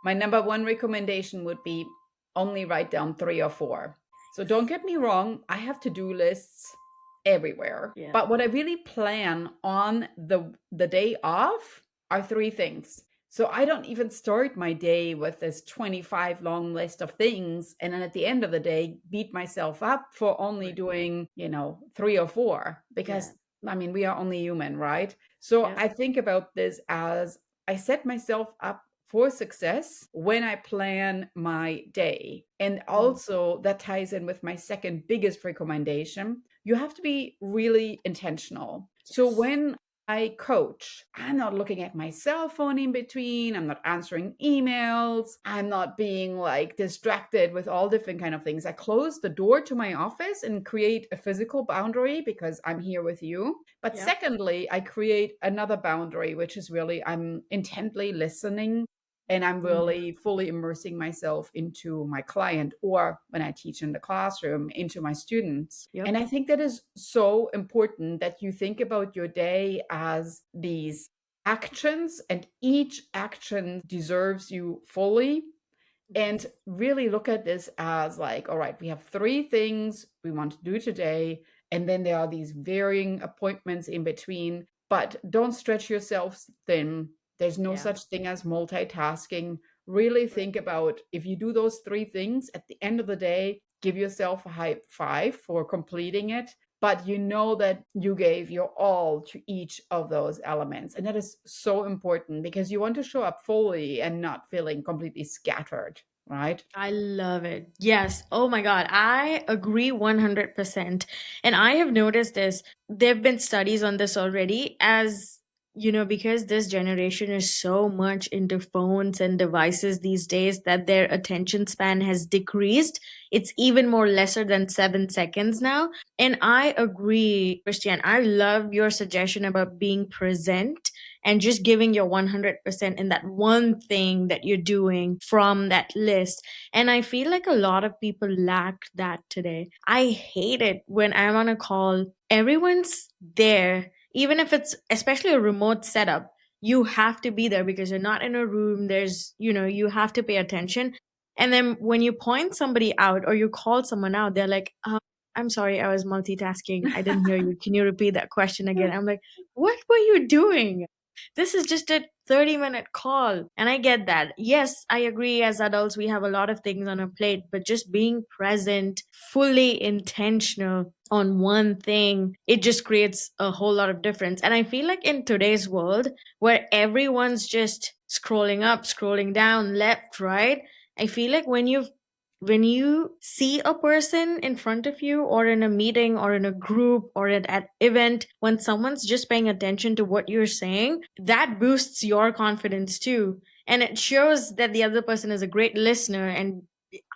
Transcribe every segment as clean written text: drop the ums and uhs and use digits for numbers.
My number one recommendation would be only write down 3 or 4. So don't get me wrong, I have to-do lists everywhere. Yeah. But what I really plan on the day off are 3 things. So I don't even start my day with this 25 long list of things and then at the end of the day beat myself up for only Right. doing, 3 or 4 Yeah. because I mean we are only human, right? So Yeah. I think about this as I set myself up for success when I plan my day. And Mm. also, that ties in with my second biggest recommendation. You have to be really intentional. So, Yes. when I coach, I'm not looking at my cell phone in between. I'm not answering emails. I'm not being like distracted with all different kind of things. I close the door to my office and create a physical boundary because I'm here with you. But Yeah. secondly, I create another boundary, which is really I'm intently listening and I'm Mm. really fully immersing myself into my client or when I teach in the classroom, into my students. Yep. And I think that is so important that you think about your day as these actions, and each action deserves you fully. And Yes. really look at this as like, all right, we have 3 things we want to do today. And then there are these varying appointments in between, but don't stretch yourself thin. There's no Yeah. such thing as multitasking. Really Right. think about if you do those 3 things at the end of the day, give yourself a high five for completing it. But you know that you gave your all to each of those elements. And that is so important because you want to show up fully and not feeling completely scattered, right? I love it. Yes. Oh my God. I agree 100%. And I have noticed this. There have been studies on this already, as because this generation is so much into phones and devices these days that their attention span has decreased. It's even more lesser than 7 seconds now. And I agree, Christian. I love your suggestion about being present and just giving your 100% in that one thing that you're doing from that list. And I feel like a lot of people lack that today. I hate it when I'm on a call, everyone's there, even if it's especially a remote setup. You have to be there because you're not in a room. You have to pay attention. And then when you point somebody out or you call someone out, they're like, I'm sorry, I was multitasking. I didn't hear you. Can you repeat that question again? I'm like, what were you doing? This is just a 30-minute call. And I get that. Yes, I agree. As adults, we have a lot of things on our plate, but just being present, fully intentional on one thing, it just creates a whole lot of difference. And I feel like in today's world where everyone's just scrolling up, scrolling down, left, right, I feel like when you see a person in front of you or in a meeting or in a group or at an event, when someone's just paying attention to what you're saying, that boosts your confidence too. And it shows that the other person is a great listener. And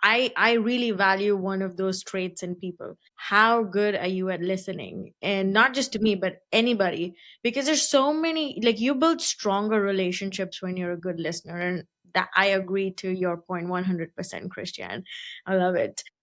I really value one of those traits in people. How good are you at listening? And not just to me, but anybody. Because there's so many, like, you build stronger relationships when you're a good listener. And that I agree to your point 100%, Christian. I love it.